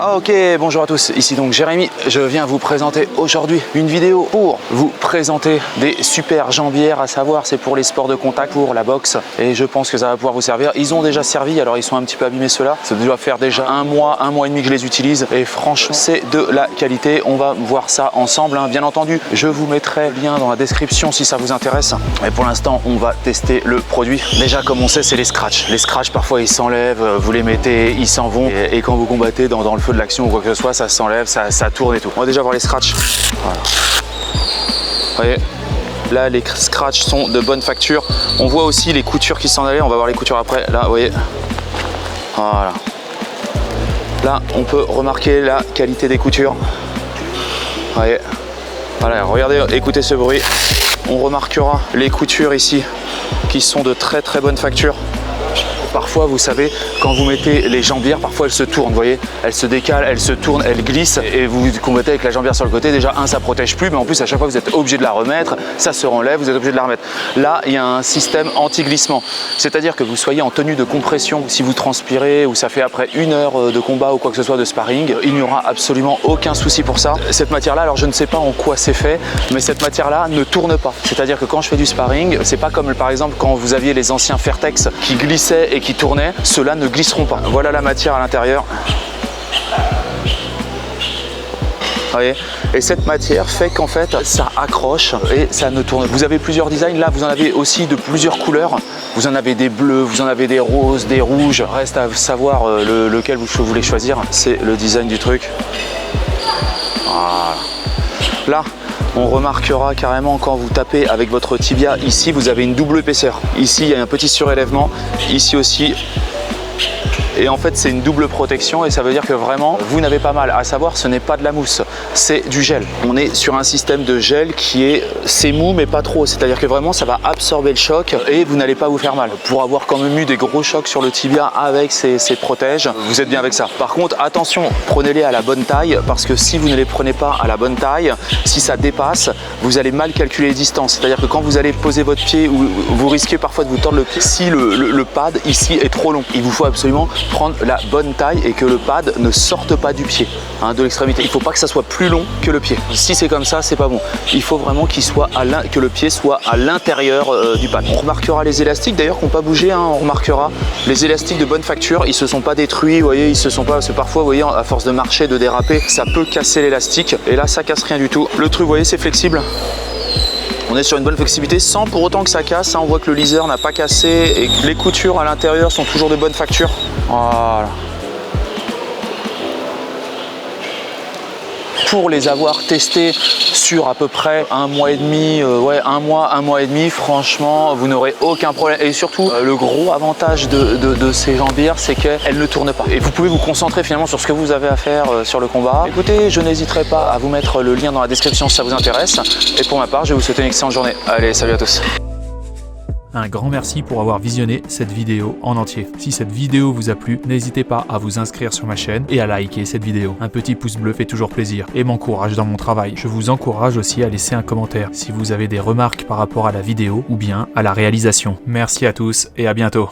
Ok, bonjour à tous, ici donc Jérémy. Je viens vous présenter aujourd'hui une vidéo pour vous présenter des super jambières, à savoir c'est pour les sports de contact, pour la boxe, et je pense que ça va pouvoir vous servir. Ils ont déjà servi, alors ils sont un petit peu abîmés ceux-là. Ça doit faire déjà un mois et demi que je les utilise et franchement c'est de la qualité. On va voir ça ensemble, hein. Bien entendu, je vous mettrai le lien dans la description si ça vous intéresse. Et pour l'instant, on va tester le produit. Déjà, comme on sait, c'est les scratchs. Les scratchs, parfois, ils s'enlèvent, vous les mettez, ils s'en vont. Et quand vous combattez dans le feu de l'action ou quoi que ce soit, ça s'enlève, ça tourne et tout. On va déjà voir les scratchs. Voilà. Vous voyez, là, les scratchs sont de bonne facture. On voit aussi les coutures qui s'en allaient. On va voir les coutures après. Là, vous voyez. Voilà. Là, on peut remarquer la qualité des coutures. Vous voyez. Voilà, regardez, écoutez ce bruit. On remarquera les coutures ici qui sont de très bonne facture. Parfois, vous savez, quand vous mettez les jambières, parfois elles se tournent, vous voyez, elles se décalent, elles se tournent, elles glissent et vous combattez avec la jambière sur le côté. Déjà, ça protège plus, mais en plus, à chaque fois, vous êtes obligé de la remettre, ça se renlève, vous êtes obligé de la remettre. Là, il y a un système anti-glissement, c'est-à-dire que vous soyez en tenue de compression, si vous transpirez ou ça fait après 1 heure de combat ou quoi que ce soit de sparring, il n'y aura absolument aucun souci pour ça. Cette matière-là, alors je ne sais pas en quoi c'est fait, mais cette matière-là ne tourne pas. C'est-à-dire que quand je fais du sparring, c'est pas comme par exemple quand vous aviez les anciens Fairtex qui glissaient et qui tournaient, ceux-là ne glisseront pas. Voilà la matière à l'intérieur. Vous voyez, et cette matière fait qu'en fait ça accroche et ça ne tourne. Vous avez plusieurs designs, là vous en avez aussi de plusieurs couleurs. Vous en avez des bleus, vous en avez des roses, des rouges. Reste à savoir lequel vous voulez choisir. C'est le design du truc. Voilà. Là, on remarquera carrément quand vous tapez avec votre tibia, ici vous avez une double épaisseur. Ici il y a un petit surélèvement, ici aussi. Et en fait c'est une double protection et ça veut dire que vraiment vous n'avez pas mal. À savoir, ce n'est pas de la mousse, c'est du gel. On est sur un système de gel qui est, c'est mou mais pas trop. C'est à dire que vraiment ça va absorber le choc et vous n'allez pas vous faire mal. Pour avoir quand même eu des gros chocs sur le tibia avec ces protèges, vous êtes bien avec ça. Par contre attention, prenez-les à la bonne taille, parce que si vous ne les prenez pas à la bonne taille, si ça dépasse, vous allez mal calculer les distances. C'est à dire que quand vous allez poser votre pied, vous risquez parfois de vous tordre le pied si le pad ici est trop long. Il vous faut absolument prendre la bonne taille et que le pad ne sorte pas du pied, hein, de l'extrémité. Il ne faut pas que ça soit plus long que le pied. Si c'est comme ça, c'est pas bon. Il faut vraiment que le pied soit à l'intérieur du pad. On remarquera les élastiques d'ailleurs qui n'ont pas bougé, hein. On remarquera les élastiques de bonne facture, ils se sont pas détruits, vous voyez, ils se sont pas, parce que parfois, vous voyez, à force de marcher, de déraper, ça peut casser l'élastique. Et là, ça casse rien du tout. Le truc, vous voyez, c'est flexible. On est sur une bonne flexibilité sans pour autant que ça casse. On voit que le liseur n'a pas cassé et que les coutures à l'intérieur sont toujours de bonne facture. Voilà. Pour les avoir testés sur à peu près 1 mois et demi, un mois et demi, franchement, vous n'aurez aucun problème. Et surtout, le gros avantage de ces jambières, c'est qu'elles ne tournent pas. Et vous pouvez vous concentrer finalement sur ce que vous avez à faire sur le combat. Écoutez, je n'hésiterai pas à vous mettre le lien dans la description si ça vous intéresse. Et pour ma part, je vais vous souhaiter une excellente journée. Allez, salut à tous. Un grand merci pour avoir visionné cette vidéo en entier. Si cette vidéo vous a plu, n'hésitez pas à vous inscrire sur ma chaîne et à liker cette vidéo. Un petit pouce bleu fait toujours plaisir et m'encourage dans mon travail. Je vous encourage aussi à laisser un commentaire si vous avez des remarques par rapport à la vidéo ou bien à la réalisation. Merci à tous et à bientôt.